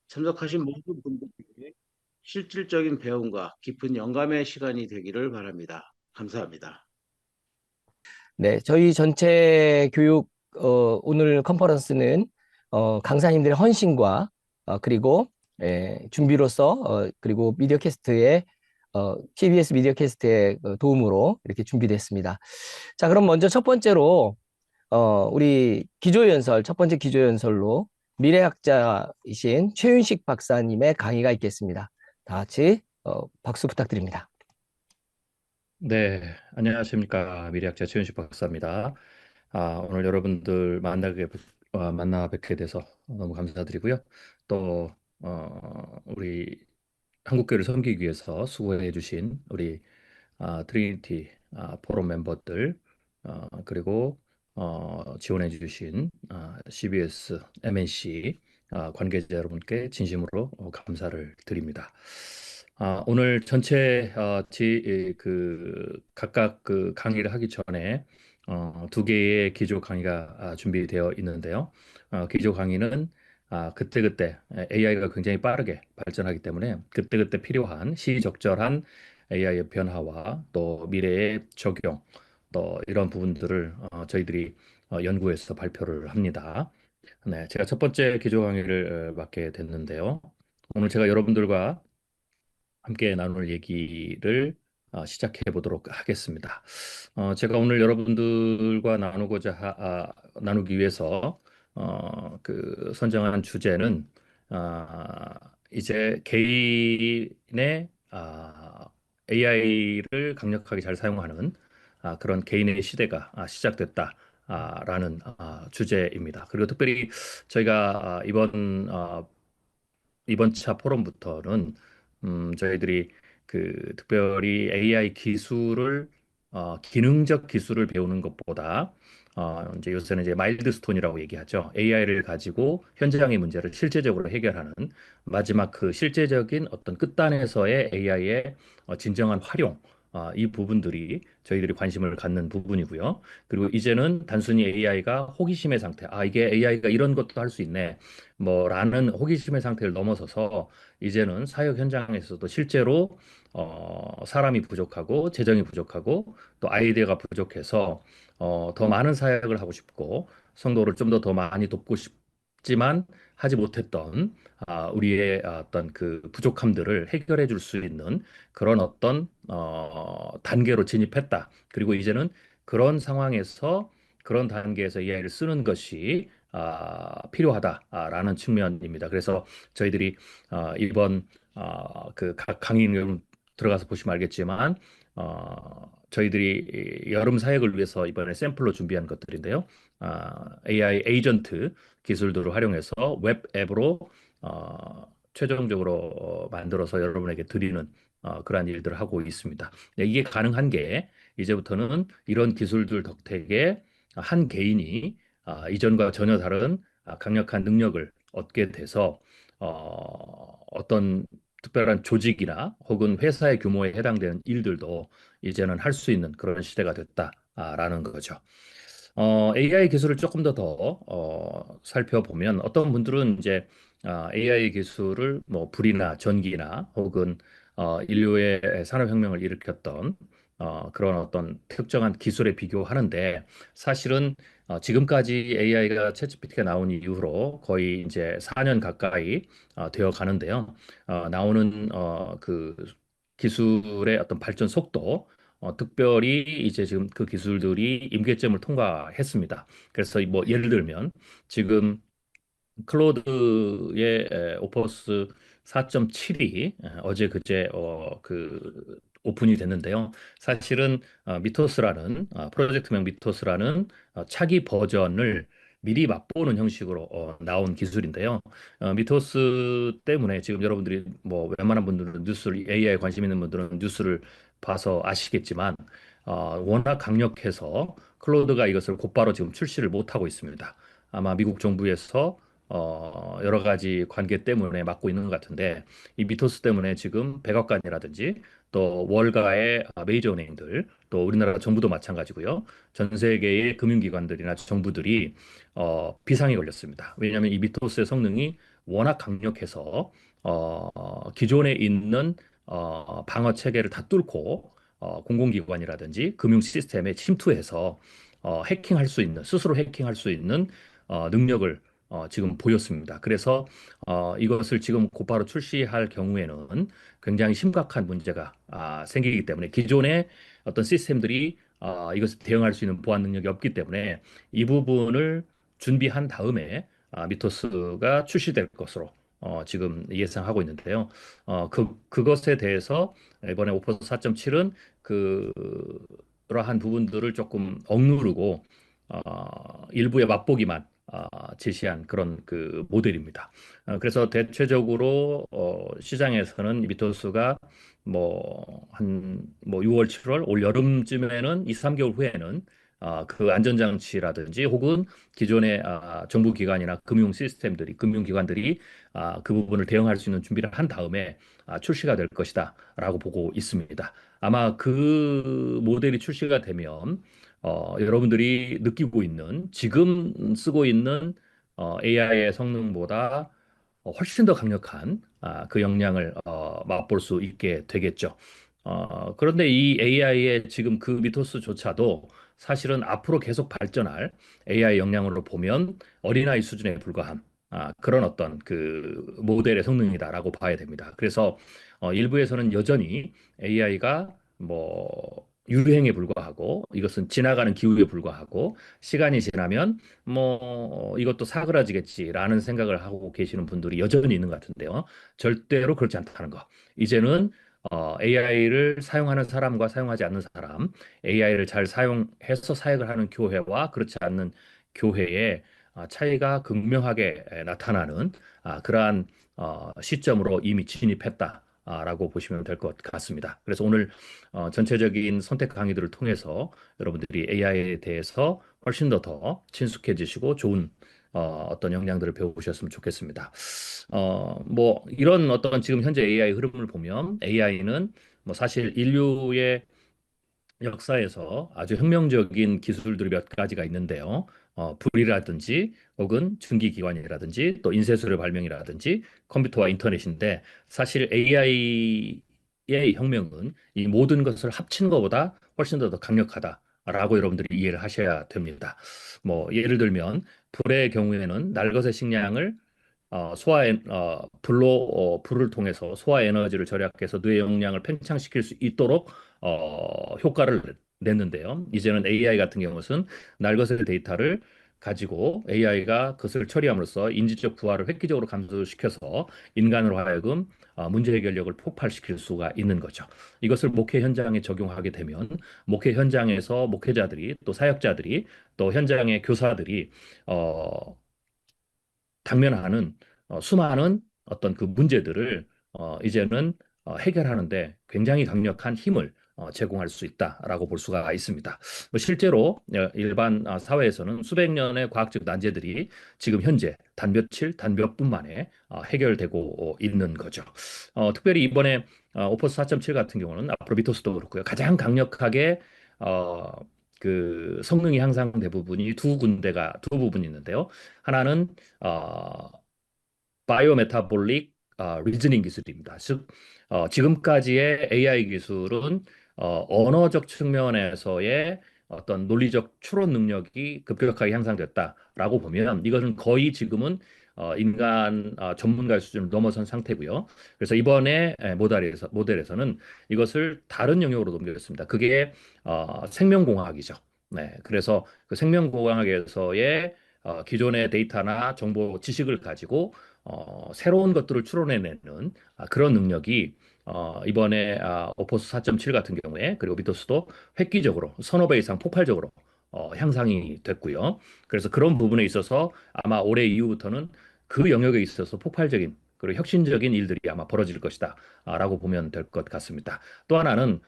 참석하신 모든 분들에게 실질적인 배움과 깊은 영감의 시간이 되기를 바랍니다. 감사합니다. 네, 저희 전체 교육, 오늘 컨퍼런스는, 강사님들의 헌신과, 그리고, 준비로서, 그리고 KBS 미디어 캐스트의 도움으로 이렇게 준비됐습니다. 자, 그럼 먼저 첫 번째로, 우리 첫 번째 기조연설로 미래학자이신 최윤식 박사님의 강의가 있겠습니다. 다 같이, 박수 부탁드립니다. 네, 안녕하십니까. 미래학자 최윤식 박사입니다. 오늘 여러분들 만나 뵙게 돼서 너무 감사드리고요. 또, 우리 한국교회를 섬기기 위해서 수고해 주신 우리 트리니티 포럼 멤버들, 그리고 지원해 주신 CBS, MNC 관계자 여러분께 진심으로 감사를 드립니다. 오늘 전체 각각 그 강의를 하기 전에 두 개의 기조 강의가 준비되어 있는데요. 기조 강의는 그때그때 AI가 굉장히 빠르게 발전하기 때문에 그때그때 필요한 시적절한 AI의 변화와 또 미래의 적용, 또 이런 부분들을 저희들이 연구해서 발표를 합니다. 네, 제가 첫 번째 기조 강의를 맡게 됐는데요. 오늘 제가 여러분들과 함께 나눌 얘기를 시작해 보도록 하겠습니다. 제가 오늘 여러분들과 나누기 위해서 선정한 주제는 이제 개인의 AI를 강력하게 잘 사용하는 그런 개인의 시대가 시작됐다라는 주제입니다. 그리고 특별히 저희가 이번 차 포럼부터는 저희들이 특별히 AI 기술을 기능적 기술을 배우는 것보다 이제 요새는 이제 마일드스톤이라고 얘기하죠. AI를 가지고 현장의 문제를 실제적으로 해결하는 마지막 그 실제적인 어떤 끝단에서의 AI의 진정한 활용 이 부분들이 저희들이 관심을 갖는 부분이고요. 그리고 이제는 단순히 AI가 호기심의 상태, 이게 AI가 이런 것도 할 수 있네. 라는 호기심의 상태를 넘어서서 이제는 사역 현장에서도 실제로 사람이 부족하고 재정이 부족하고 또 아이디어가 부족해서 더 많은 사역을 하고 싶고 성도를 좀 더 많이 돕고 싶지만 하지 못했던 우리의 어떤 그 부족함들을 해결해 줄 수 있는 그런 어떤 단계로 진입했다. 그리고 이제는 그런 상황에서 그런 단계에서 AI를 쓰는 것이 필요하다라는 측면입니다. 그래서 저희들이 이번 각 강의 들어가서 보시면 알겠지만 저희들이 이 여름 사역을 위해서 이번에 샘플로 준비한 것들인데요. AI 에이전트 기술들을 활용해서 웹 앱으로 최종적으로 만들어서 여러분에게 드리는 그러한 일들을 하고 있습니다. 네, 이게 가능한 게 이제부터는 이런 기술들 덕택에 한 개인이 이전과 전혀 다른 강력한 능력을 얻게 돼서 어떤 특별한 조직이나 혹은 회사의 규모에 해당되는 일들도 이제는 할 수 있는 그런 시대가 됐다라는 거죠. AI 기술을 조금 더 살펴보면 어떤 분들은 이제 AI 기술을 뭐 불이나 전기나 혹은 인류의 산업혁명을 일으켰던 그런 어떤 특정한 기술에 비교하는데 사실은 지금까지 AI가 챗GPT가 나온 이후로 거의 이제 4년 가까이 되어 가는데요. 나오는 그 기술의 어떤 발전 속도 특별히 이제 지금 그 기술들이 임계점을 통과했습니다. 그래서 뭐 예를 들면 지금 클로드의 오퍼스 4.7이 어제 그제 오픈이 됐는데요. 사실은 프로젝트명 미토스라는 차기 버전을 미리 맛보는 형식으로 나온 기술인데요. 미토스 때문에 지금 여러분들이 뭐 웬만한 분들은 AI 관심 있는 분들은 뉴스를 봐서 아시겠지만 워낙 강력해서 클로드가 이것을 곧바로 지금 출시를 못하고 있습니다. 아마 미국 정부에서 여러 가지 관계 때문에 막고 있는 것 같은데 이 미토스 때문에 지금 백악관이라든지 또 월가의 메이저 은행들 또 우리나라 정부도 마찬가지고요. 전 세계의 금융기관들이나 정부들이 비상이 걸렸습니다. 왜냐하면 이 미토스의 성능이 워낙 강력해서 기존에 있는 방어 체계를 다 뚫고 공공기관이라든지 금융 시스템에 침투해서 해킹할 수 있는 스스로 해킹할 수 있는 능력을 지금 보였습니다. 그래서 이것을 지금 곧바로 출시할 경우에는 굉장히 심각한 문제가 생기기 때문에 기존의 어떤 시스템들이 이것을 대응할 수 있는 보안 능력이 없기 때문에 이 부분을 준비한 다음에 미토스가 출시될 것으로 지금 예상하고 있는데요. 그것에 대해서 이번에 오퍼스 4.7은 그러한 부분들을 조금 억누르고 일부의 맛보기만 제시한 그런 그 모델입니다. 그래서 대체적으로 시장에서는 이 미토스가 뭐 6월, 7월 올 여름쯤에는 2, 3개월 후에는 그 안전장치라든지 혹은 기존의 정부기관이나 금융 시스템들이 금융기관들이 그 부분을 대응할 수 있는 준비를 한 다음에 출시가 될 것이다라고 보고 있습니다. 아마 그 모델이 출시가 되면 여러분들이 느끼고 있는 지금 쓰고 있는 AI의 성능보다 훨씬 더 강력한 그 역량을 맛볼 수 있게 되겠죠. 그런데 이 AI의 지금 그 미토스조차도 사실은 앞으로 계속 발전할 AI 역량으로 보면 어린아이 수준에 불과한 그런 어떤 그 모델의 성능이다라고 봐야 됩니다. 그래서 일부에서는 여전히 AI가 뭐 유행에 불과하고 이것은 지나가는 기후에 불과하고 시간이 지나면 이것도 사그라지겠지라는 생각을 하고 계시는 분들이 여전히 있는 것 같은데요. 절대로 그렇지 않다는 거. 이제는 AI를 사용하는 사람과 사용하지 않는 사람, AI를 잘 사용해서 사역을 하는 교회와 그렇지 않는 교회의 차이가 극명하게 나타나는 그러한 시점으로 이미 진입했다라고 보시면 될 것 같습니다. 그래서 오늘 전체적인 선택 강의들을 통해서 여러분들이 AI에 대해서 훨씬 더 친숙해지시고 좋은 어떤 역량들을 배우셨으면 좋겠습니다. 뭐 이런 어떤 지금 현재 AI 흐름을 보면 AI는 뭐 사실 인류의 역사에서 아주 혁명적인 기술들이 몇 가지가 있는데요. 불이라든지 혹은 증기기관이라든지 또 인쇄술의 발명이라든지 컴퓨터와 인터넷인데 사실 AI의 혁명은 이 모든 것을 합친 것보다 훨씬 더 강력하다라고 여러분들이 이해를 하셔야 됩니다. 뭐 예를 들면 불의 경우에는 날것의 식량을 불을 통해서 소화 에너지를 절약해서 뇌 용량을 팽창시킬 수 있도록 효과를 냈는데요. 이제는 AI 같은 경우는 날것의 데이터를 가지고 AI가 그것을 처리함으로써 인지적 부하를 획기적으로 감소시켜서 인간으로 하여금 문제 해결력을 폭발시킬 수가 있는 거죠. 이것을 목회 현장에 적용하게 되면 목회 현장에서 목회자들이 또 사역자들이 또 현장의 교사들이 당면하는 수많은 어떤 그 문제들을 이제는 해결하는데 굉장히 강력한 힘을 제공할 수 있다라고 볼 수가 있습니다. 뭐 실제로 일반 사회에서는 수백 년의 과학적 난제들이 지금 현재 단 며칠, 단 몇 분 만에 해결되고 있는 거죠. 특별히 이번에 오퍼스 4.7 같은 경우는 앞으로 미토스도 그렇고요. 가장 강력하게 그 성능이 향상된 부분이 두 부분이 있는데요. 하나는 바이오메타볼릭 리즈닝 기술입니다. 즉 지금까지의 AI 기술은 언어적 측면에서의 어떤 논리적 추론 능력이 급격하게 향상됐다라고 보면 이것은 거의 지금은 인간 전문가 수준을 넘어선 상태고요. 그래서 이번에 모델에서는 이것을 다른 영역으로 넘겼습니다. 그게 생명공학이죠. 네, 그래서 그 생명공학에서의 기존의 데이터나 정보 지식을 가지고 새로운 것들을 추론해내는 그런 능력이 이번에 오퍼스 4.7 같은 경우에 그리고 미토스도 획기적으로 서너 배 이상 폭발적으로 향상이 됐고요. 그래서 그런 부분에 있어서 아마 올해 이후부터는 그 영역에 있어서 폭발적인 그리고 혁신적인 일들이 아마 벌어질 것이다 라고 보면 될 것 같습니다. 또 하나는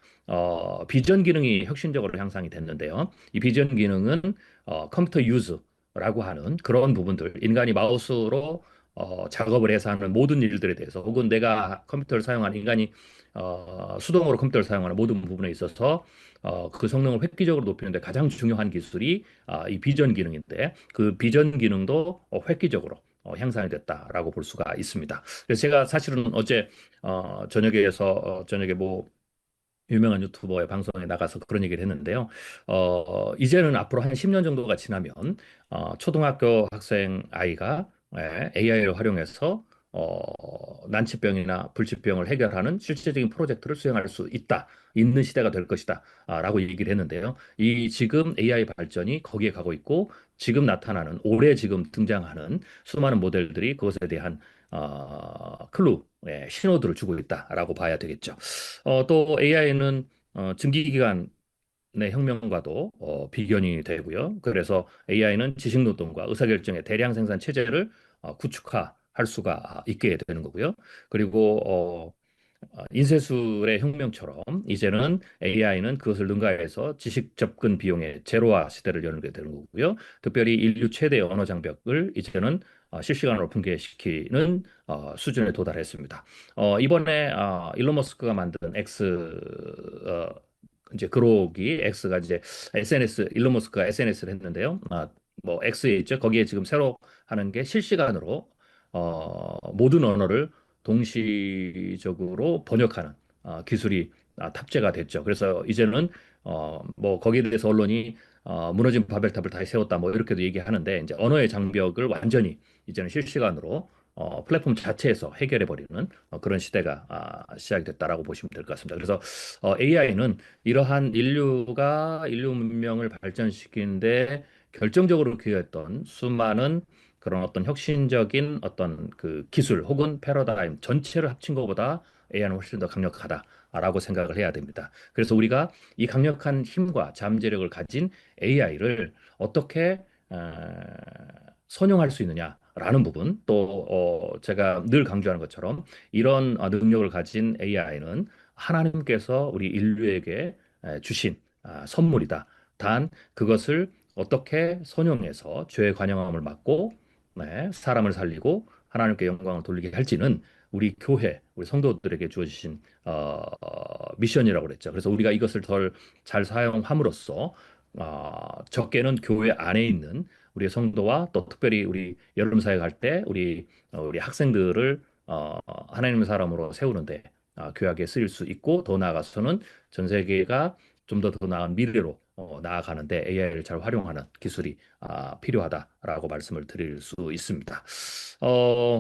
비전 기능이 혁신적으로 향상이 됐는데요. 이 비전 기능은 컴퓨터 유즈라고 하는 그런 부분들 인간이 마우스로 작업을 해서 하는 모든 일들에 대해서 혹은 내가 컴퓨터를 사용하는 인간이 수동으로 컴퓨터를 사용하는 모든 부분에 있어서 그 성능을 획기적으로 높이는데 가장 중요한 기술이 이 비전 기능인데 그 비전 기능도 획기적으로 향상이 됐다라고 볼 수가 있습니다. 그래서 제가 사실은 어제 저녁에 뭐 유명한 유튜버의 방송에 나가서 그런 얘기를 했는데요. 이제는 앞으로 한 10년 정도가 지나면 초등학교 학생 아이가 AI를 활용해서 난치병이나 불치병을 해결하는 실제적인 프로젝트를 수행할 수 있는 시대가 될 것이다, 라고 얘기를 했는데요. 이 지금 AI 발전이 거기에 가고 있고, 지금 나타나는, 올해 지금 등장하는 수많은 모델들이 그것에 대한 신호들을 주고 있다라고 봐야 되겠죠. 또 AI는 증기기관의 혁명과도 비견이 되고요. 그래서 AI는 지식노동과 의사결정의 대량 생산 체제를 구축할 수가 있게 되는 거고요. 그리고 인쇄술의 혁명처럼 이제는 AI는 그것을 능가해서 지식 접근 비용의 제로화 시대를 열게 되는 거고요. 특별히 인류 최대 언어 장벽을 이제는 실시간으로 붕괴시키는 수준에 도달했습니다. 이번에 일론 머스크가 만든 어, 이제 그록이 X가 이제 일론 머스크가 SNS를 했는데요. 뭐 X에 있죠. 거기에 지금 새로 하는 게 실시간으로 모든 언어를 동시적으로 번역하는 기술이 탑재가 됐죠. 그래서 이제는 뭐 거기에 대해서 언론이 무너진 바벨탑을 다시 세웠다 뭐 이렇게도 얘기하는데, 이제 언어의 장벽을 완전히 이제는 실시간으로 플랫폼 자체에서 해결해 버리는 그런 시대가 시작이 됐다라고 보시면 될 것 같습니다. 그래서 AI는 이러한 인류 문명을 발전시키는데 결정적으로 기여했던 수많은 그런 어떤 혁신적인 어떤 그 기술 혹은 패러다임 전체를 합친 것보다 AI는 훨씬 더 강력하다라고 생각을 해야 됩니다. 그래서 우리가 이 강력한 힘과 잠재력을 가진 AI를 어떻게 선용할 수 있느냐라는 부분, 또 제가 늘 강조하는 것처럼 이런 능력을 가진 AI는 하나님께서 우리 인류에게 주신 선물이다. 단 그것을 어떻게 선용해서 죄의 관영함을 막고 사람을 살리고 하나님께 영광을 돌리게 할지는 우리 교회, 우리 성도들에게 주어지신 미션이라고 그랬죠. 그래서 우리가 이것을 덜 잘 사용함으로써 적게는 교회 안에 있는 우리 성도와 또 특별히 우리 여름 사역 할 때 우리 학생들을 하나님의 사람으로 세우는데 귀하게 쓰일 수 있고, 더 나아가서는 전 세계가 좀 더 나은 미래로 나아가는데 AI를 잘 활용하는 기술이 필요하다라고 말씀을 드릴 수 있습니다.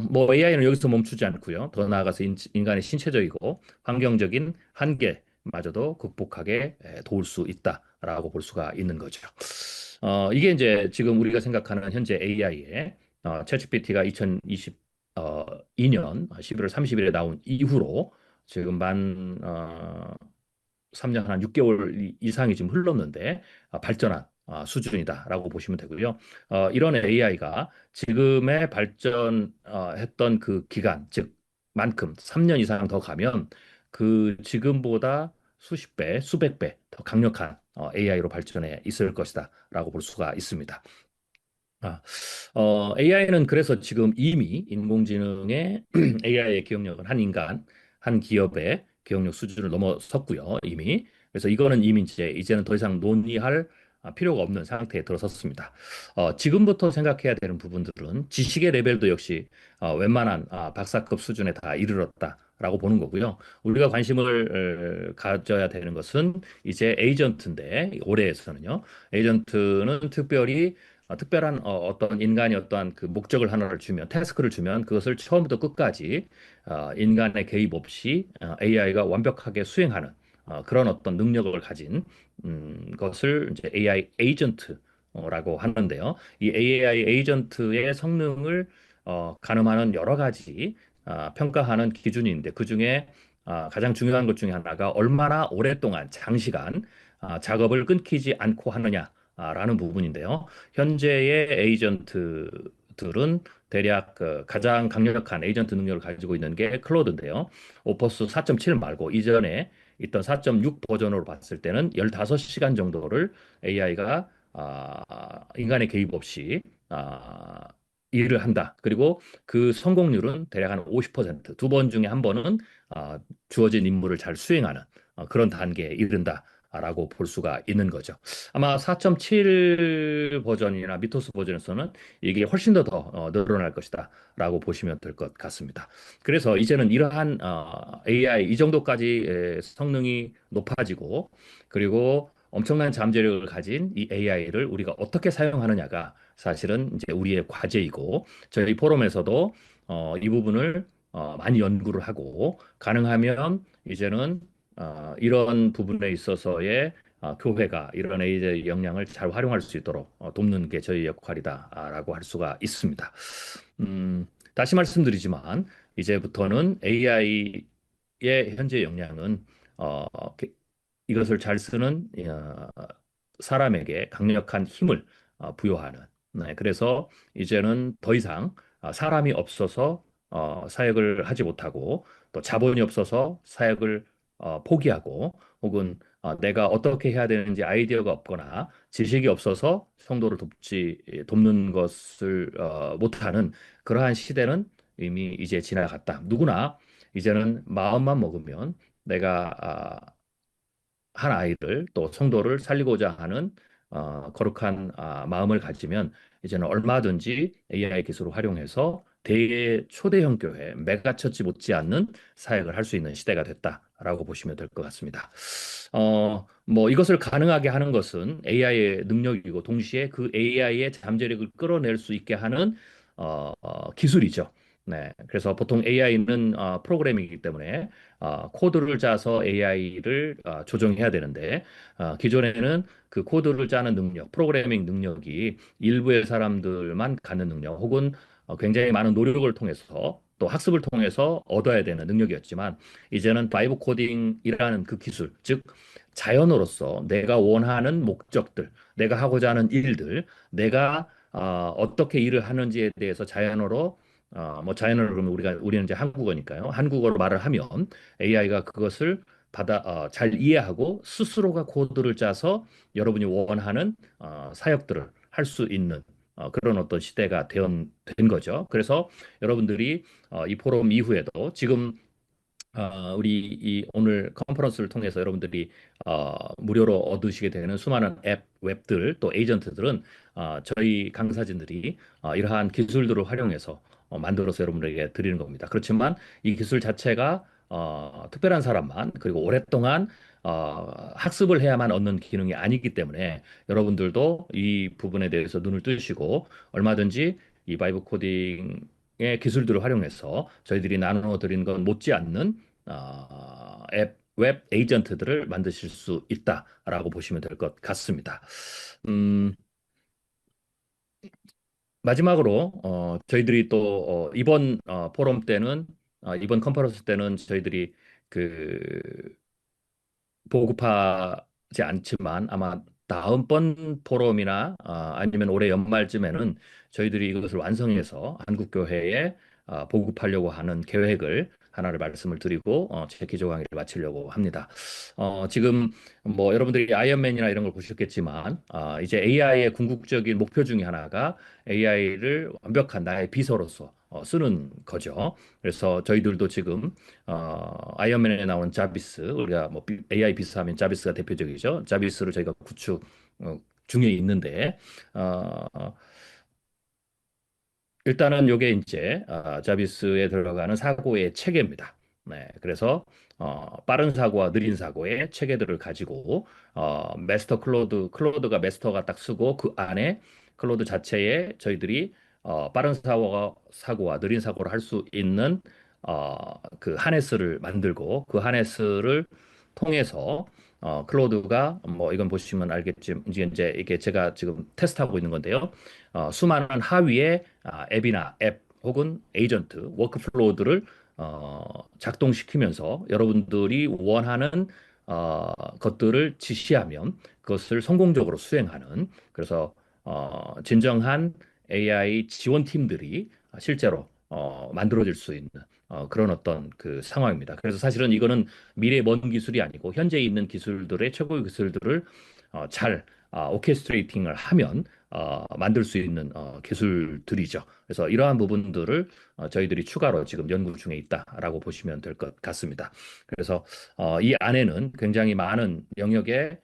뭐 AI는 여기서 멈추지 않고요. 더 나아가서 인간의 신체적이고 환경적인 한계마저도 극복하게 도울 수 있다라고 볼 수가 있는 거죠. 이게 이제 지금 우리가 생각하는 현재 AI의 챗GPT가 2022년 11월 30일에 나온 이후로 지금 3년 한 6개월 이상이 지금 흘렀는데 발전한 수준이다라고 보시면 되고요. 이런 AI가 지금의 발전했던 그 기간, 즉 만큼 3년 이상 더 가면 그 지금보다 수십 배, 수백 배 더 강력한 AI로 발전해 있을 것이다라고 볼 수가 있습니다. AI는 그래서 지금 이미 인공지능의 AI의 기억력은 한 인간, 한 기업의 기억력 수준을 넘어섰고요, 이미. 그래서 이거는 이미 이제는 더 이상 논의할 필요가 없는 상태에 들어섰습니다. 지금부터 생각해야 되는 부분들은 지식의 레벨도 역시 웬만한 박사급 수준에 다 이르렀다라고 보는 거고요. 우리가 관심을 가져야 되는 것은 이제 에이전트인데, 올해에서는요. 에이전트는 특별한 어떤 인간이 어떠한 그 목적을 하나를 주면, 태스크를 주면 그것을 처음부터 끝까지 인간의 개입 없이 AI가 완벽하게 수행하는 그런 어떤 능력을 가진 것을 이제 AI 에이전트라고 하는데요. 이 AI 에이전트의 성능을 가늠하는 여러 가지 평가하는 기준이 있는데, 그중에 가장 중요한 것 중에 하나가 얼마나 오랫동안 장시간 작업을 끊기지 않고 하느냐라는 부분인데요. 현재의 에이전트들은 대략 그 가장 강력한 에이전트 능력을 가지고 있는 게 클로드인데요. 오퍼스 4.7 말고 이전에 있던 4.6 버전으로 봤을 때는 15시간 정도를 AI가 인간의 개입 없이 일을 한다. 그리고 그 성공률은 대략 한 50%, 두 번 중에 한 번은 주어진 임무를 잘 수행하는 그런 단계에 이른다. 라고 볼 수가 있는 거죠. 아마 4.7 버전이나 미토스 버전에서는 이게 훨씬 더 늘어날 것이다 라고 보시면 될 것 같습니다. 그래서 이제는 이러한 AI 이 정도까지 성능이 높아지고 그리고 엄청난 잠재력을 가진 이 AI를 우리가 어떻게 사용하느냐가 사실은 이제 우리의 과제이고 저희 포럼에서도 이 부분을 많이 연구를 하고 가능하면 이제는 이런 부분에 있어서의 교회가 이런 AI 역량을 잘 활용할 수 있도록 돕는 게 저희 역할이다라고 할 수가 있습니다. 다시 말씀드리지만 이제부터는 AI의 현재 역량은 어, 이것을 잘 쓰는 사람에게 강력한 힘을 부여하는. 네, 그래서 이제는 더 이상 사람이 없어서 사역을 하지 못하고 또 자본이 없어서 사역을 포기하고 혹은 내가 어떻게 해야 되는지 아이디어가 없거나 지식이 없어서 성도를 돕는 것을 못하는 그러한 시대는 이미 이제 지나갔다. 누구나 이제는 마음만 먹으면 내가 한 아이를 또 성도를 살리고자 하는 거룩한 마음을 가지면 이제는 얼마든지 AI 기술을 활용해서 초대형 교회, 메가처치 못지않는 사역을 할 수 있는 시대가 됐다라고 보시면 될 것 같습니다. 뭐 이것을 가능하게 하는 것은 AI의 능력이고 동시에 그 AI의 잠재력을 끌어낼 수 있게 하는 기술이죠. 네, 그래서 보통 AI는 프로그래밍이기 때문에 코드를 짜서 AI를 조정해야 되는데 기존에는 그 코드를 짜는 능력, 프로그래밍 능력이 일부의 사람들만 갖는 능력 혹은 굉장히 많은 노력을 통해서 또 학습을 통해서 얻어야 되는 능력이었지만 이제는 바이브 코딩이라는 그 기술, 즉 자연어로서 내가 원하는 목적들, 내가 하고자 하는 일들, 내가 어떻게 일을 하는지에 대해서 자연어로 뭐 자연어로 그러면 우리는 이제 한국어니까요. 한국어로 말을 하면 AI가 그것을 잘 이해하고 스스로가 코드를 짜서 여러분이 원하는 사역들을 할 수 있는 그런 어떤 시대가 된 거죠. 그래서 여러분들이 이 포럼 이후에도 지금 우리 이 오늘 컨퍼런스를 통해서 여러분들이 무료로 얻으시게 되는 수많은 앱, 웹들 또 에이전트들은 저희 강사진들이 이러한 기술들을 활용해서 만들어서 여러분들에게 드리는 겁니다. 그렇지만 이 기술 자체가 특별한 사람만 그리고 오랫동안 학습을 해야만 얻는 기능이 아니기 때문에 여러분들도 이 부분에 대해서 눈을 뜨시고 얼마든지 이 바이브 코딩의 기술들을 활용해서 저희들이 나누어 드린 건 못지않는 웹 에이전트들을 만드실 수 있다라고 보시면 될 것 같습니다. 음, 마지막으로 저희들이 또 이번 포럼 때는 이번 컨퍼런스 때는 저희들이 그 보급하지 않지만 아마 다음번 포럼이나 아니면 올해 연말쯤에는 저희들이 이것을 완성해서 한국교회에 보급하려고 하는 계획을 하나를 말씀을 드리고 제 기조 강의를 마치려고 합니다. 지금 뭐 여러분들이 아이언맨이나 이런 걸 보셨겠지만 이제 AI의 궁극적인 목표 중에 하나가 AI를 완벽한 나의 비서로서 쓰는 거죠. 그래서 저희들도 지금 아이언맨에 나오는 자비스, 우리가 뭐 AI 비슷하면 자비스가 대표적이죠. 자비스를 저희가 구축 중에 있는데, 어, 일단은 이게 이제 자비스에 들어가는 사고의 체계입니다. 네, 그래서 빠른 사고와 느린 사고의 체계들을 가지고 마스터 클로드가 마스터가 딱 쓰고 그 안에 클로드 자체에 저희들이 빠른 사고와 느린 사고를 할 수 있는 그 하네스를 만들고 그 하네스를 통해서 클로드가 뭐 이건 보시면 알겠지만 이제 이게 제가 지금 테스트하고 있는 건데요. 수많은 하위의 앱이나 앱 혹은 에이전트, 워크플로우들을 작동시키면서 여러분들이 원하는 것들을 지시하면 그것을 성공적으로 수행하는 그래서 진정한 AI 지원팀들이 실제로 만들어질 수 있는 그런 어떤 그 상황입니다. 그래서 사실은 이거는 미래 먼 기술이 아니고 현재 있는 기술들의 최고의 기술들을 잘 오케스트레이팅을 하면 만들 수 있는 기술들이죠. 그래서 이러한 부분들을 저희들이 추가로 지금 연구 중에 있다라고 보시면 될 것 같습니다. 그래서 이 안에는 굉장히 많은 영역의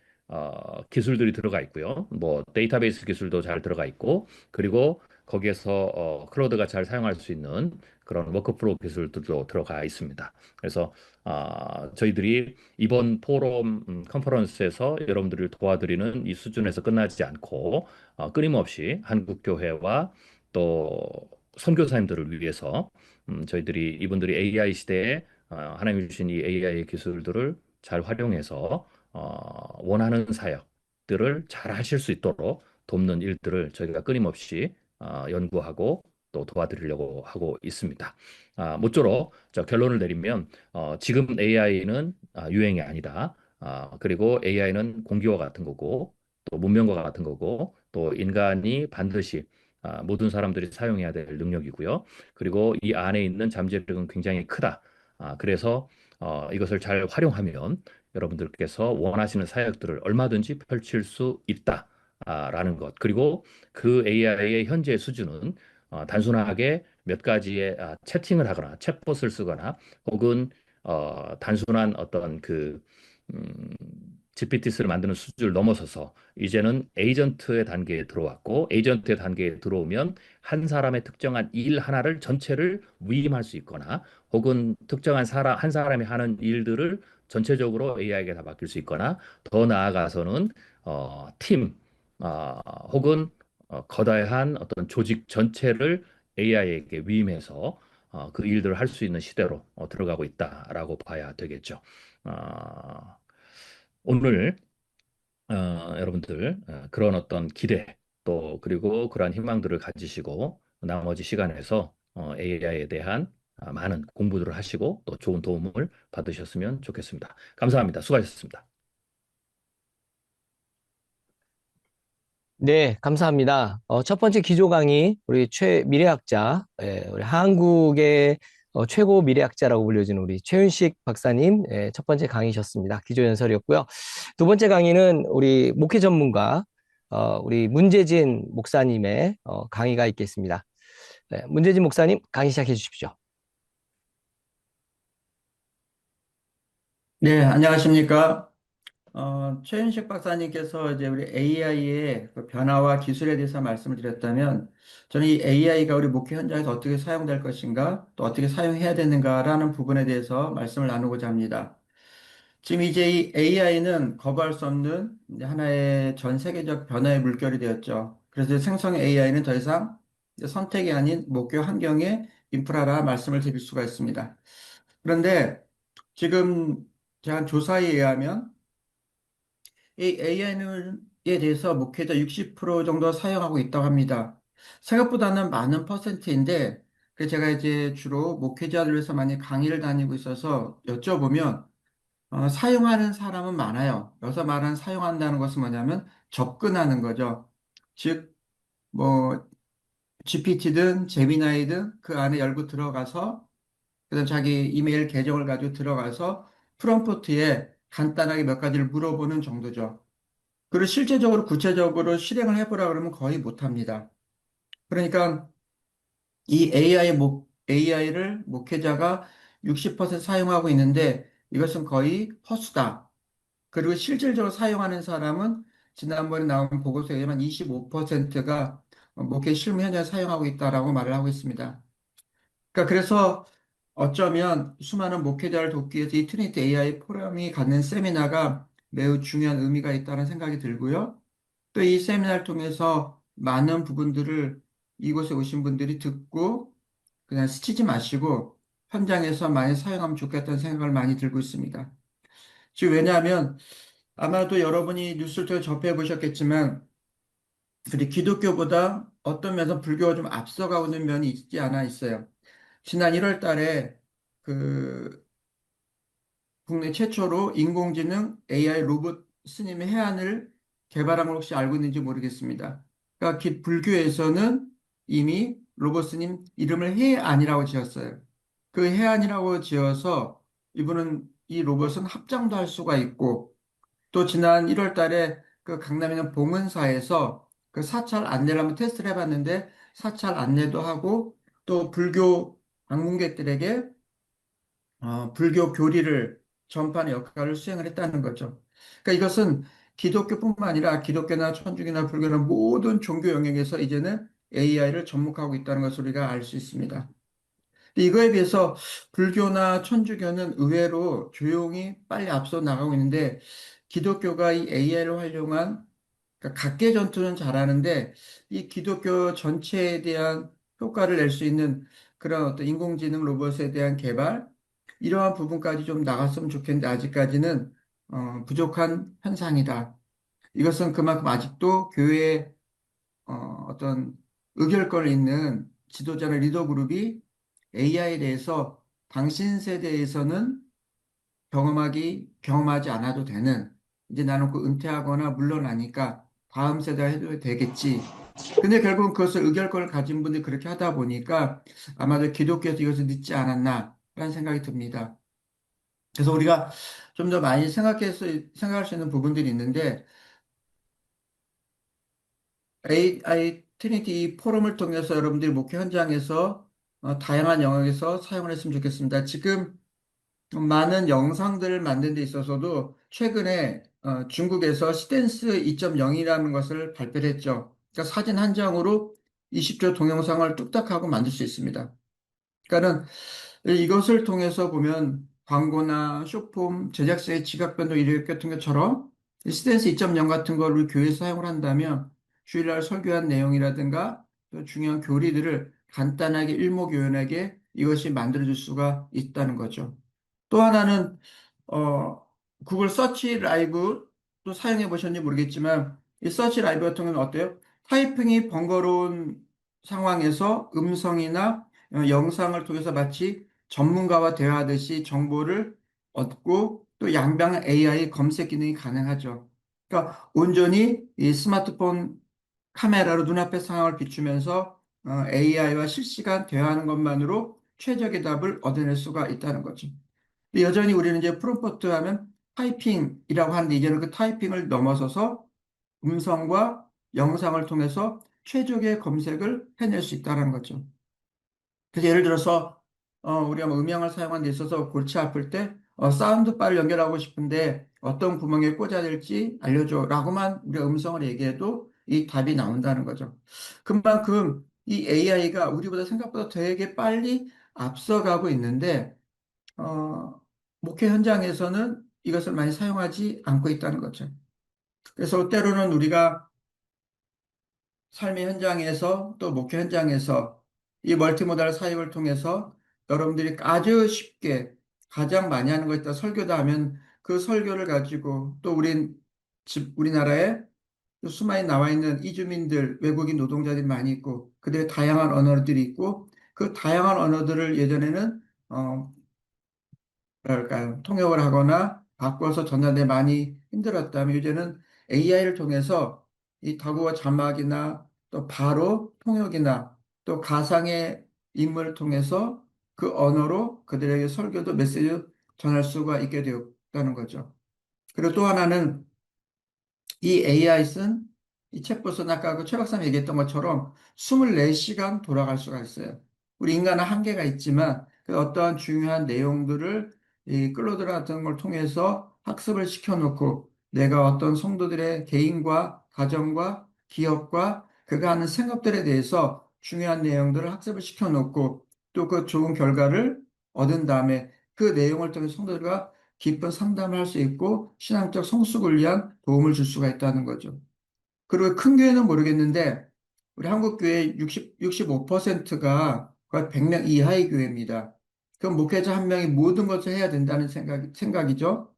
기술들이 들어가 있고요. 뭐 데이터베이스 기술도 잘 들어가 있고, 그리고 거기에서 클로드가 잘 사용할 수 있는 그런 워크프로우 기술들도 들어가 있습니다. 그래서 저희들이 이번 포럼 컨퍼런스에서 여러분들을 도와드리는 이 수준에서 끝나지 않고 끊임없이 한국 교회와 또 선교사님들을 위해서 저희들이 이분들이 AI 시대에 하나님 주신 이 AI 기술들을 잘 활용해서 원하는 사역들을 잘 하실 수 있도록 돕는 일들을 저희가 끊임없이 연구하고 또 도와드리려고 하고 있습니다. 모쪼록 저 결론을 내리면 지금 AI는 유행이 아니다. 그리고 AI는 공기와 같은 거고 또 문명과 같은 거고 또 인간이 반드시 모든 사람들이 사용해야 될 능력이고요. 그리고 이 안에 있는 잠재력은 굉장히 크다. 그래서 이것을 잘 활용하면 여러분들께서 원하시는 사역들을 얼마든지 펼칠 수 있다라는 것. 그리고 그 AI의 현재 수준은 단순하게 몇 가지의 채팅을 하거나 챗봇을 쓰거나 혹은 단순한 어떤 그 음, GPT를 만드는 수준을 넘어서서 이제는 에이전트의 단계에 들어왔고 에이전트의 단계에 들어오면 한 사람의 특정한 일 하나를 전체를 위임할 수 있거나 혹은 특정한 사람 한 사람이 하는 일들을 전체적으로 AI에게 다 맡길 수 있거나 더 나아가서는 팀 혹은 거대한 어떤 조직 전체를 AI에게 위임해서 그 일들을 할 수 있는 시대로 들어가고 있다라고 봐야 되겠죠. 어, 오늘 여러분들 그런 어떤 기대 또 그리고 그러한 희망들을 가지시고 나머지 시간에서 AI에 대한 많은 공부들을 하시고 또 좋은 도움을 받으셨으면 좋겠습니다. 감사합니다. 수고하셨습니다. 네, 감사합니다. 첫 번째 기조 강의, 우리 미래학자, 우리 한국의 최고 미래학자라고 불려지는 우리 최윤식 박사님, 첫 번째 강의셨습니다. 기조 연설이었고요. 두 번째 강의는 우리 목회 전문가, 우리 문재진 목사님의 강의가 있겠습니다. 네, 문재진 목사님, 강의 시작해 주십시오. 네, 안녕하십니까. 최윤식 박사님께서 이제 우리 AI의 변화와 기술에 대해서 말씀을 드렸다면, 저는 이 AI가 우리 목회 현장에서 어떻게 사용될 것인가, 또 어떻게 사용해야 되는가라는 부분에 대해서 말씀을 나누고자 합니다. 지금 이제 이 AI는 거부할 수 없는 이제 하나의 전 세계적 변화의 물결이 되었죠. 그래서 생성 AI는 더 이상 이제 선택이 아닌 목표 환경의 인프라라 말씀을 드릴 수가 있습니다. 그런데 지금 제가 조사에 의하면 이 AI에 대해서 목회자 60% 정도 사용하고 있다고 합니다. 생각보다는 많은 퍼센트인데, 그 제가 이제 주로 목회자들 위해서 많이 강의를 다니고 있어서 여쭤보면, 사용하는 사람은 많아요. 여기서 말하는 사용한다는 것은 뭐냐면 접근하는 거죠. 즉, 뭐, GPT든 제미나이든 그 안에 열고 들어가서, 그다음 자기 이메일 계정을 가지고 들어가서 프롬프트에 간단하게 몇 가지를 물어보는 정도죠. 그리고 실제적으로 구체적으로 실행을 해보라 그러면 거의 못합니다. 그러니까 이 AI를 목회자가 60% 사용하고 있는데 이것은 거의 허수다. 그리고 실질적으로 사용하는 사람은 지난번에 나온 보고서에 의하면 25%가 목회 실무 현장에 사용하고 있다라고 말을 하고 있습니다. 그러니까 그래서 어쩌면 수많은 목회자를 돕기 위해서 이 트리니티 AI 포럼이 갖는 세미나가 매우 중요한 의미가 있다는 생각이 들고요. 또 이 세미나를 통해서 많은 부분들을 이곳에 오신 분들이 듣고 그냥 스치지 마시고 현장에서 많이 사용하면 좋겠다는 생각을 많이 들고 있습니다. 지금 왜냐하면 아마도 여러분이 뉴스를 통해 접해 보셨겠지만 우리 기독교보다 어떤 면에서 불교가 좀 앞서가고 있는 면이 있지 않아 있어요. 지난 1월 달에 그 국내 최초로 인공지능 AI 로봇 스님의 해안을 개발한 걸 혹시 알고 있는지 모르겠습니다. 그러니까 불교에서는 이미 로봇 스님 이름을 해안이라고 지었어요. 그 해안이라고 지어서 이분은 이 로봇은 합장도 할 수가 있고 또 지난 1월 달에 그 강남에 있는 봉은사에서 그 사찰 안내를 한번 테스트를 해봤는데 사찰 안내도 하고 또 불교 방문객들에게 불교 교리를 전파하는 역할을 수행을 했다는 거죠. 그러니까 이것은 기독교뿐만 아니라 기독교나 천주교나 불교나 모든 종교 영역에서 이제는 AI를 접목하고 있다는 것을 우리가 알 수 있습니다. 이거에 비해서 불교나 천주교는 의외로 조용히 빨리 앞서 나가고 있는데 기독교가 이 AI를 활용한 그러니까 각계 전투는 잘하는데 이 기독교 전체에 대한 효과를 낼 수 있는 그런 어떤 인공지능 로봇에 대한 개발 이러한 부분까지 좀 나갔으면 좋겠는데 아직까지는 부족한 현상이다. 이것은 그만큼 아직도 교회에 어떤 의결권을 있는 지도자나 리더 그룹이 AI에 대해서 당신 세대에서는 경험하지 않아도 되는, 이제 나는 그 은퇴하거나 물러나니까 다음 세대가 해도 되겠지. 근데 결국은 그것을 의결권을 가진 분들이 그렇게 하다 보니까 아마도 기독교에서 이것을 늦지 않았나, 라는 생각이 듭니다. 그래서 우리가 좀 더 많이 생각할 수 있는 부분들이 있는데, AI 트리니티 포럼을 통해서 여러분들이 목회 현장에서 다양한 영역에서 사용을 했으면 좋겠습니다. 지금 많은 영상들을 만드는 데 있어서도 최근에 중국에서 시댄스 2.0이라는 것을 발표를 했죠. 그러니까 사진 한 장으로 20초 동영상을 뚝딱 하고 만들 수 있습니다. 그러니까는 이것을 통해서 보면 광고나 쇼폼, 제작사의 지각 변동 이력 같은 것처럼 시댄스 2.0 같은 걸 우리 교회에서 사용을 한다면 주일날 설교한 내용이라든가 또 중요한 교리들을 간단하게 일목요연하게 이것이 만들어줄 수가 있다는 거죠. 또 하나는 어, 구글 서치 라이브 또 사용해 보셨는지 모르겠지만 이 서치 라이브 같은 경우는 어때요? 타이핑이 번거로운 상황에서 음성이나 영상을 통해서 마치 전문가와 대화하듯이 정보를 얻고 또 양방 AI 검색 기능이 가능하죠. 그러니까 온전히 이 스마트폰 카메라로 눈앞의 상황을 비추면서 AI와 실시간 대화하는 것만으로 최적의 답을 얻어낼 수가 있다는 거죠. 여전히 우리는 이제 프롬프트 하면 타이핑이라고 하는데 이제는 그 타이핑을 넘어서서 음성과 영상을 통해서 최적의 검색을 해낼 수 있다는 거죠. 그래서 예를 들어서 우리가 뭐 음향을 사용하는 데 있어서 골치 아플 때 사운드바를 연결하고 싶은데 어떤 구멍에 꽂아야 될지 알려줘 라고만 우리가 음성을 얘기해도 이 답이 나온다는 거죠. 그만큼 이 AI가 우리보다 생각보다 되게 빨리 앞서가고 있는데 목회 현장에서는 이것을 많이 사용하지 않고 있다는 거죠. 그래서 때로는 우리가 삶의 현장에서 또 목회 현장에서 이 멀티모달 사역을 통해서 여러분들이 아주 쉽게 가장 많이 하는 거 있다 설교다 하면 그 설교를 가지고 또 우리나라에 수많이 나와 있는 이주민들, 외국인 노동자들이 많이 있고 그들의 다양한 언어들이 있고 그 다양한 언어들을 예전에는 뭐랄까요, 통역을 하거나 바꿔서 전달에 많이 힘들었다면 이제는 AI를 통해서 이 다국어 자막이나 또 바로 통역이나 또 가상의 인물을 통해서 그 언어로 그들에게 설교도 메시지 전할 수가 있게 되었다는 거죠. 그리고 또 하나는 이 AI는 이 챗봇은 아까 그 최 박사님 얘기했던 것처럼 24시간 돌아갈 수가 있어요. 우리 인간은 한계가 있지만 그 어떠한 중요한 내용들을 이 클로드 같은 걸 통해서 학습을 시켜놓고 내가 어떤 성도들의 개인과 가정과 기업과 그가 하는 생업들에 대해서 중요한 내용들을 학습을 시켜놓고 또 그 좋은 결과를 얻은 다음에 그 내용을 통해 성도들과 깊은 상담을 할 수 있고 신앙적 성숙을 위한 도움을 줄 수가 있다는 거죠. 그리고 큰 교회는 모르겠는데 우리 한국 교회 65%가 거의 100명 이하의 교회입니다. 그럼 목회자 한 명이 모든 것을 해야 된다는 생각이죠.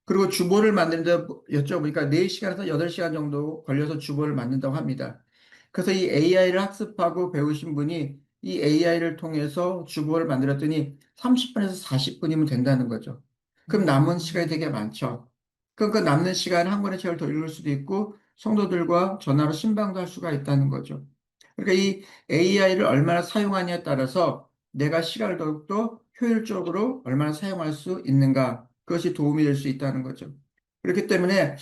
그리고 주보를 만드는데 여쭤보니까 4시간에서 8시간 정도 걸려서 주보를 만든다고 합니다. 그래서 이 AI를 학습하고 배우신 분이 이 AI를 통해서 주보를 만들었더니 30분에서 40분이면 된다는 거죠. 그럼 남은 시간이 되게 많죠. 그럼 그 남는 시간에 한 권의 책을 더 읽을 수도 있고 성도들과 전화로 신방도 할 수가 있다는 거죠. 그러니까 이 AI를 얼마나 사용하냐에 따라서 내가 시간을 더욱더 효율적으로 얼마나 사용할 수 있는가 그것이 도움이 될 수 있다는 거죠. 그렇기 때문에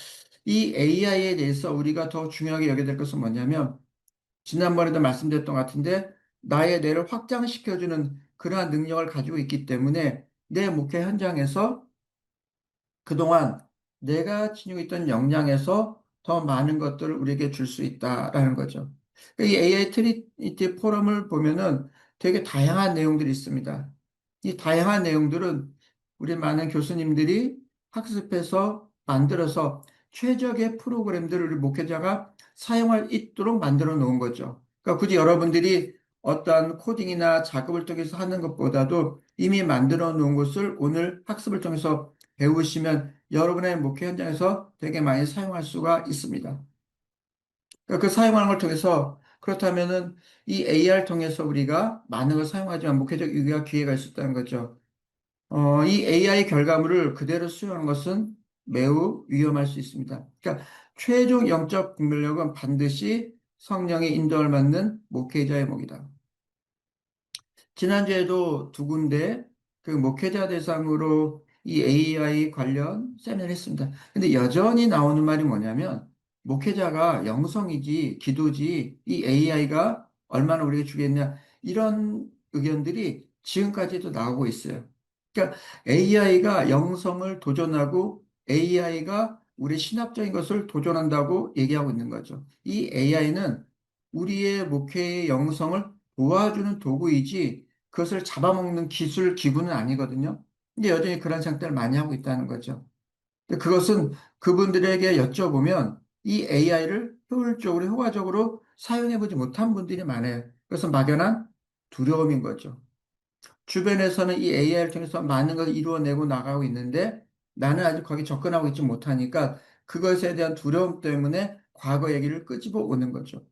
이 AI에 대해서 우리가 더 중요하게 여겨야 될 것은 뭐냐면 지난번에도 말씀드렸던 것 같은데 나의 뇌를 확장시켜주는 그러한 능력을 가지고 있기 때문에 내 목회 현장에서 그동안 내가 지니고 있던 역량에서 더 많은 것들을 우리에게 줄 수 있다라는 거죠. 이 AI 트리니티 포럼을 보면은 되게 다양한 내용들이 있습니다. 이 다양한 내용들은 우리 많은 교수님들이 학습해서 만들어서 최적의 프로그램들을 우리 목회자가 사용할 수 있도록 만들어 놓은 거죠. 그러니까 굳이 여러분들이 어떤 코딩이나 작업을 통해서 하는 것보다도 이미 만들어 놓은 것을 오늘 학습을 통해서 배우시면 여러분의 목회 현장에서 되게 많이 사용할 수가 있습니다. 그러니까 그 사용하는 걸 통해서 그렇다면은 이 AR 통해서 우리가 많은 걸 사용하지만 목회적 유익과 기회가 있었다는 거죠. 이 AI 결과물을 그대로 수용하는 것은 매우 위험할 수 있습니다. 그러니까 최종 영적 분별력은 반드시 성령의 인도를 받는 목회자의 몫이다. 지난주에도 두 군데 그 목회자 대상으로 이 AI 관련 세미나를 했습니다. 근데 여전히 나오는 말이 뭐냐면 목회자가 영성이지 기도지 이 AI가 얼마나 우리에게 주겠냐 이런 의견들이 지금까지도 나오고 있어요. 그러니까 AI가 영성을 도전하고 AI가 우리 신학적인 것을 도전한다고 얘기하고 있는 거죠. 이 AI는 우리의 목회의 영성을 도와주는 도구이지 그것을 잡아먹는 기술 기구는 아니거든요. 근데 여전히 그런 생각들을 많이 하고 있다는 거죠. 근데 그것은 그분들에게 여쭤보면 이 AI를 효율적으로, 효과적으로 사용해보지 못한 분들이 많아요. 그래서 막연한 두려움인 거죠. 주변에서는 이 AI를 통해서 많은 것을 이루어내고 나가고 있는데 나는 아직 거기 접근하고 있지 못하니까 그것에 대한 두려움 때문에 과거 얘기를 끄집어 오는 거죠.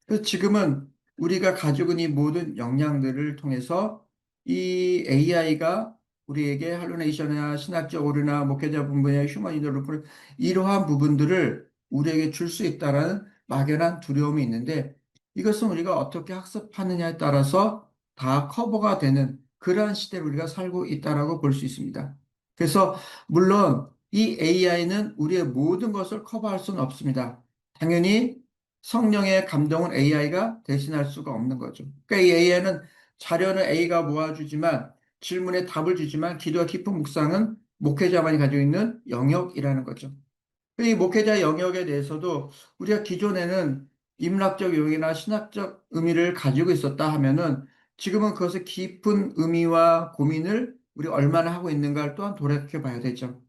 그래서 지금은 우리가 가지고 있는 이 모든 역량들을 통해서 이 AI가 우리에게 할로네이션이나 신학적 오류나 목회자 분분의 휴먼 인터루프를 이러한 부분들을 우리에게 줄 수 있다라는 막연한 두려움이 있는데 이것은 우리가 어떻게 학습하느냐에 따라서 다 커버가 되는 그러한 시대를 우리가 살고 있다라고 볼 수 있습니다. 그래서 물론 이 AI는 우리의 모든 것을 커버할 수는 없습니다. 당연히 성령의 감동은 AI가 대신할 수가 없는 거죠. 그러니까 이 AI는 자료는 A가 모아주지만 질문에 답을 주지만 기도와 깊은 묵상은 목회자만이 가지고 있는 영역이라는 거죠. 이 목회자 영역에 대해서도 우리가 기존에는 인문학적 용어나 신학적 의미를 가지고 있었다 하면은 지금은 그것의 깊은 의미와 고민을 우리 얼마나 하고 있는가를 또한 돌이켜 봐야 되죠.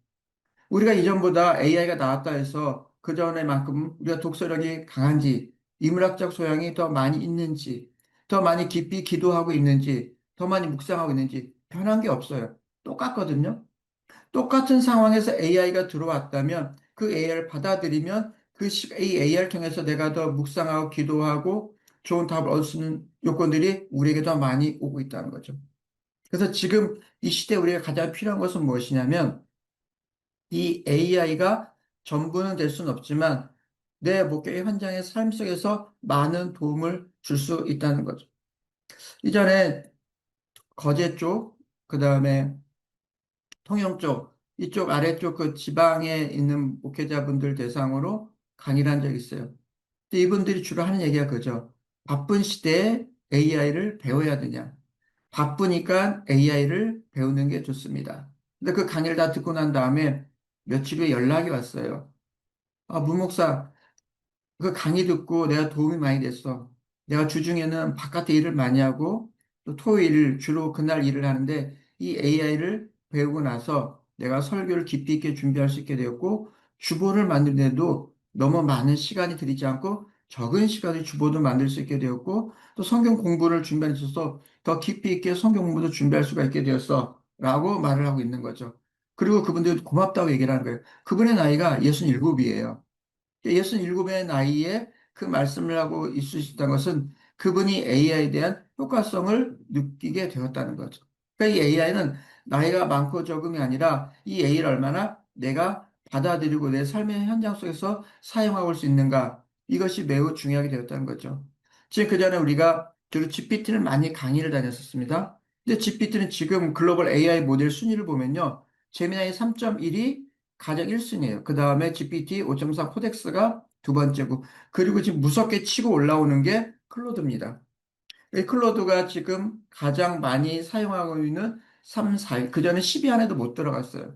우리가 이전보다 AI가 나왔다 해서 그전에만큼 우리가 독서력이 강한지, 인문학적 소양이 더 많이 있는지, 더 많이 깊이 기도하고 있는지, 더 많이 묵상하고 있는지 변한 게 없어요. 똑같거든요. 똑같은 상황에서 AI가 들어왔다면 그 AI를 받아들이면 이 AI를 통해서 내가 더 묵상하고 기도하고 좋은 답을 얻을 수 있는 요건들이 우리에게 더 많이 오고 있다는 거죠. 그래서 지금 이 시대에 우리가 가장 필요한 것은 무엇이냐면 이 AI가 전부는 될 수는 없지만 내 목회의 현장의 삶 속에서 많은 도움을 줄 수 있다는 거죠. 이전에 거제 쪽, 그 다음에 통영 쪽, 이쪽 아래쪽 그 지방에 있는 목회자분들 대상으로 강의를 한 적이 있어요. 근데 이분들이 주로 하는 얘기가 그죠. 바쁜 시대에 AI를 배워야 되냐. 바쁘니까 AI를 배우는 게 좋습니다. 근데 그 강의를 다 듣고 난 다음에 며칠 후에 연락이 왔어요. 아, 문 목사, 그 강의 듣고 내가 도움이 많이 됐어. 내가 주중에는 바깥에 일을 많이 하고 또 토요일 주로 그날 일을 하는데 이 AI를 배우고 나서 내가 설교를 깊이 있게 준비할 수 있게 되었고 주보를 만드는데도 너무 많은 시간이 들이지 않고 적은 시간에 주보도 만들 수 있게 되었고 또 성경 공부를 준비할 수 있어서 더 깊이 있게 성경 공부도 준비할 수가 있게 되었어. 라고 말을 하고 있는 거죠. 그리고 그분들 고맙다고 얘기를 하는 거예요. 그분의 나이가 67이에요. 67의 나이에 그 말씀을 하고 있을 수 있다는 것은 그분이 AI에 대한 효과성을 느끼게 되었다는 거죠. 그러니까 이 AI는 나이가 많고 적음이 아니라 이 AI를 얼마나 내가 받아들이고 내 삶의 현장 속에서 사용하고 올 수 있는가 이것이 매우 중요하게 되었다는 거죠. 지금 그 전에 우리가 주로 GPT를 많이 강의를 다녔었습니다. 근데 GPT는 지금 글로벌 AI 모델 순위를 보면요. 제미나이 3.1이 가장 1순위예요. 그 다음에 GPT 5.4 코덱스가 두 번째고, 그리고 지금 무섭게 치고 올라오는 게 클로드입니다. 이 클로드가 지금 가장 많이 사용하고 있는 3, 4위, 그전에 10위 안에도 못 들어갔어요.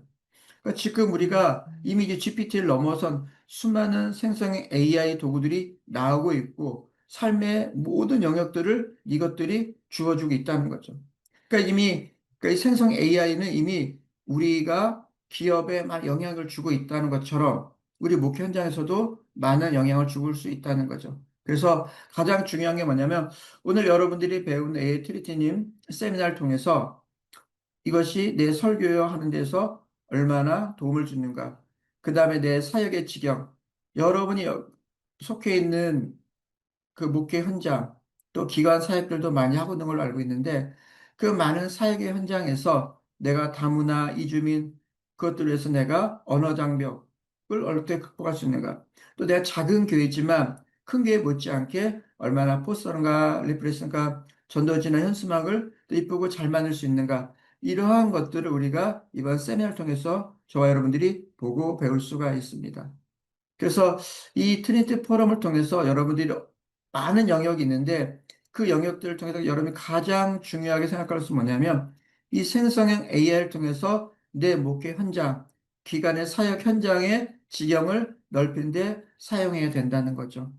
그러니까 지금 우리가 이미 이제 GPT를 넘어선 수많은 생성형 AI 도구들이 나오고 있고, 삶의 모든 영역들을 이것들이 주어주고 있다는 거죠. 그러니까 그러니까 이 생성 AI는 이미 우리가 기업에 막 영향을 주고 있다는 것처럼 우리 목회 현장에서도 많은 영향을 줄 수 있다는 거죠. 그래서 가장 중요한 게 뭐냐면, 오늘 여러분들이 배운 AI 트리티님 세미나를 통해서 이것이 내 설교여 하는 데서 얼마나 도움을 주는가. 그 다음에 내 사역의 지경, 여러분이 속해 있는 그 목회 현장, 또 기관 사역들도 많이 하고 있는 걸로 알고 있는데, 그 많은 사역의 현장에서 내가 다문화, 이주민, 그것들을 위해서 내가 언어 장벽을 어떻게 극복할 수 있는가. 또 내가 작은 교회지만 큰 교회 못지않게 얼마나 포스터인가, 리프레스인가, 전도지나 현수막을 또 이쁘고 잘 만들 수 있는가. 이러한 것들을 우리가 이번 세미나를 통해서 저와 여러분들이 보고 배울 수가 있습니다. 그래서 이 트리니티 포럼을 통해서 여러분들이 많은 영역이 있는데, 그 영역들을 통해서 여러분이 가장 중요하게 생각할 것은 뭐냐면, 이 생성형 AI를 통해서 내 목회 현장, 기관의 사역 현장의 지형을 넓히는데 사용해야 된다는 거죠.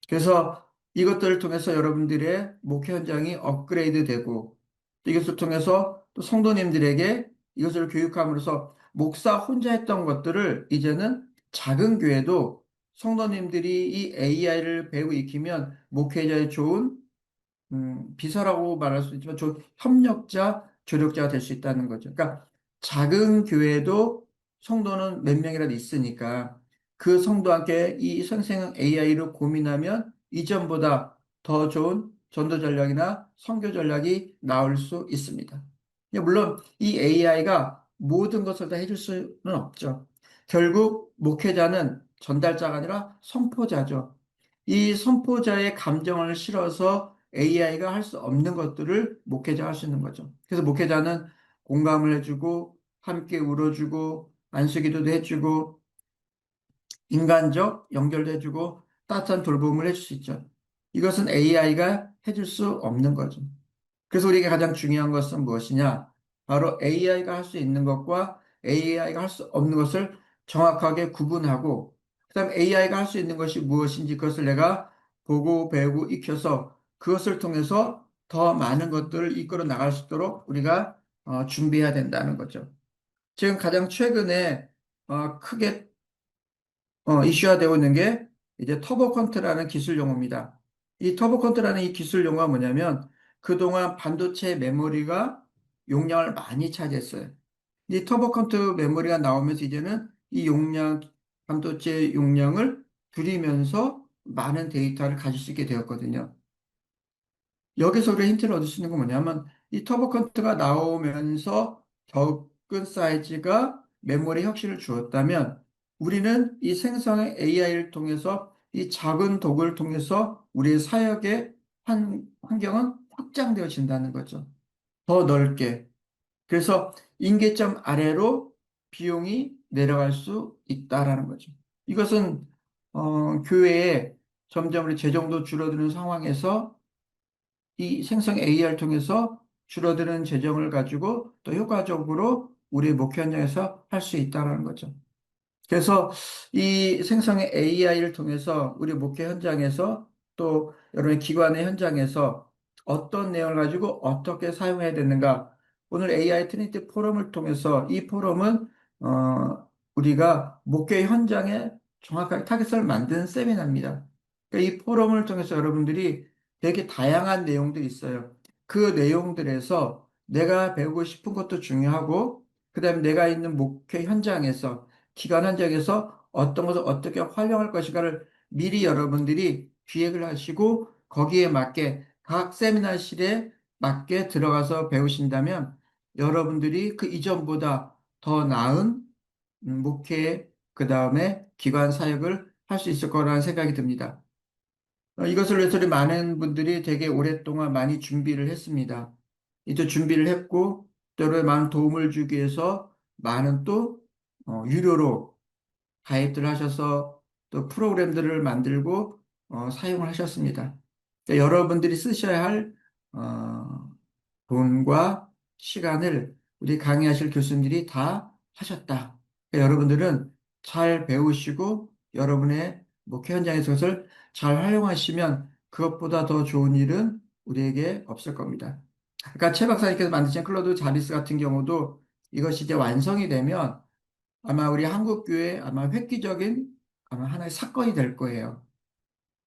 그래서 이것들을 통해서 여러분들의 목회 현장이 업그레이드 되고, 이것을 통해서 또 성도님들에게 이것을 교육함으로써 목사 혼자 했던 것들을 이제는 작은 교회도 성도님들이 이 AI를 배우고 익히면 목회자의 좋은 비서라고 말할 수 있지만 좀 협력자, 조력자가 될 수 있다는 거죠. 그러니까 작은 교회도 성도는 몇 명이라도 있으니까 그 성도와 함께 이 생성형 AI로 고민하면 이전보다 더 좋은 전도 전략이나 선교 전략이 나올 수 있습니다. 물론 이 AI가 모든 것을 다 해줄 수는 없죠. 결국 목회자는 전달자가 아니라 선포자죠. 이 선포자의 감정을 실어서 AI가 할 수 없는 것들을 목회자가 할 수 있는 거죠. 그래서 목회자는 공감을 해주고, 함께 울어주고, 안수기도도 해주고, 인간적 연결도 해주고, 따뜻한 돌봄을 해줄 수 있죠. 이것은 AI가 해줄 수 없는 거죠. 그래서 우리에게 가장 중요한 것은 무엇이냐? 바로 AI가 할 수 있는 것과 AI가 할 수 없는 것을 정확하게 구분하고, 그다음에 AI가 할 수 있는 것이 무엇인지 그것을 내가 보고 배우고 익혀서 그것을 통해서 더 많은 것들을 이끌어 나갈 수 있도록 우리가 준비해야 된다는 거죠. 지금 가장 최근에 크게 이슈화되고 있는 게 이제 터보 컨트라는 기술 용어입니다. 이 터보 컨트라는 이 기술 용어가 뭐냐면, 그동안 반도체 메모리가 용량을 많이 차지했어요. 이 터보 컨트 메모리가 나오면서 이제는 이 반도체 용량을 줄이면서 많은 데이터를 가질 수 있게 되었거든요. 여기서 우리가 힌트를 얻을 수 있는 건 뭐냐면, 이 터보 컨트가 나오면서 적은 사이즈가 메모리 혁신을 주었다면, 우리는 이 생성의 AI를 통해서 이 작은 도구를 통해서 우리의 사역의 환경은 확장되어진다는 거죠. 더 넓게. 그래서 임계점 아래로 비용이 내려갈 수 있다라는 거죠. 이것은 교회에 점점 우리 재정도 줄어드는 상황에서 이 생성 AI를 통해서 줄어드는 재정을 가지고 또 효과적으로 우리 목회 현장에서 할 수 있다는 거죠. 그래서 이 생성의 AI를 통해서 우리 목회 현장에서 또 여러 기관의 현장에서 어떤 내용을 가지고 어떻게 사용해야 되는가. 오늘 AI 트리니티 포럼을 통해서 이 포럼은 우리가 목회 현장에 정확하게 타겟을 만드는 세미나입니다. 그러니까 이 포럼을 통해서 여러분들이 되게 다양한 내용들이 있어요. 그 내용들에서 내가 배우고 싶은 것도 중요하고, 그다음에 내가 있는 목회 현장에서 기관 현장에서 어떤 것을 어떻게 활용할 것인가를 미리 여러분들이 기획을 하시고 거기에 맞게 각 세미나실에 맞게 들어가서 배우신다면 여러분들이 그 이전보다 더 나은 목회, 그 다음에 기관 사역을 할 수 있을 거라는 생각이 듭니다. 이것을 위해서 우리 많은 분들이 되게 오랫동안 많이 준비를 했습니다. 이제 준비를 했고, 또 여러분 많은 도움을 주기 위해서 많은 또 유료로 가입들 하셔서 또 프로그램들을 만들고 사용을 하셨습니다. 그러니까 여러분들이 쓰셔야 할 어, 돈과 시간을 우리 강의하실 교수님들이 다 하셨다. 그러니까 여러분들은 잘 배우시고 여러분의 목회 현장에서 그것을 잘 활용하시면 그것보다 더 좋은 일은 우리에게 없을 겁니다. 아까 최 박사님께서 만드신 클로드 자비스 같은 경우도 이것이 이제 완성이 되면 아마 우리 한국교회 아마 획기적인 아마 하나의 사건이 될 거예요.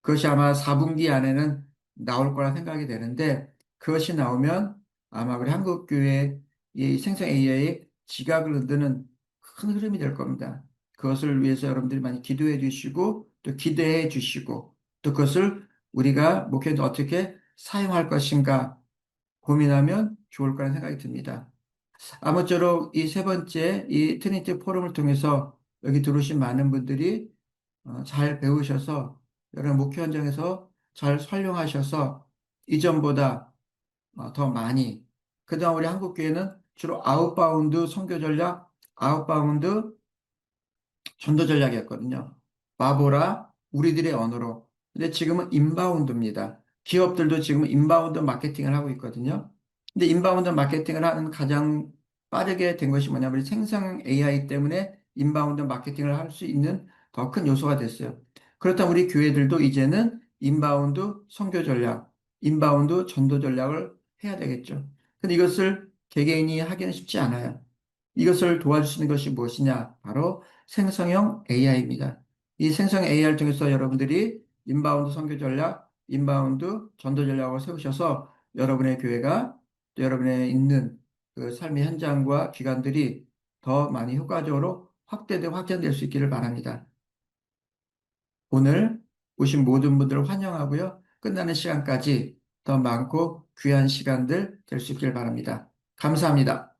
그것이 아마 4분기 안에는 나올 거라 생각이 되는데 그것이 나오면 아마 우리 한국교회 이 생성 AI의 지각을 흔드는 큰 흐름이 될 겁니다. 그것을 위해서 여러분들이 많이 기도해 주시고 또 기대해 주시고 또 그것을 우리가 목회에 어떻게 사용할 것인가 고민하면 좋을 거라는 생각이 듭니다. 아무쪼록 이 세 번째 이 트리니티 포럼을 통해서 여기 들어오신 많은 분들이 잘 배우셔서 여러분 목회 현장에서 잘 활용하셔서 이전보다 더 많이 그동안 우리 한국교회는 주로 아웃바운드 선교 전략, 아웃바운드 전도 전략이었거든요. 와보라 우리들의 언어로. 근데 지금은 인바운드입니다. 기업들도 지금 인바운드 마케팅을 하고 있거든요. 근데 인바운드 마케팅을 하는 가장 빠르게 된 것이 뭐냐면 우리 생성 AI 때문에 인바운드 마케팅을 할 수 있는 더 큰 요소가 됐어요. 그렇다면 우리 교회들도 이제는 인바운드 선교 전략, 인바운드 전도 전략을 해야 되겠죠. 근데 이것을 개개인이 하기는 쉽지 않아요. 이것을 도와주시는 것이 무엇이냐? 바로 생성형 AI입니다. 이 생성 AI를 통해서 여러분들이 인바운드 선교 전략, 인바운드 전도 전략을 세우셔서 여러분의 교회가 또 여러분의 있는 그 삶의 현장과 기관들이 더 많이 효과적으로 확대되고 확장될 수 있기를 바랍니다. 오늘 오신 모든 분들을 환영하고요. 끝나는 시간까지 더 많고 귀한 시간들 될 수 있기를 바랍니다. 감사합니다.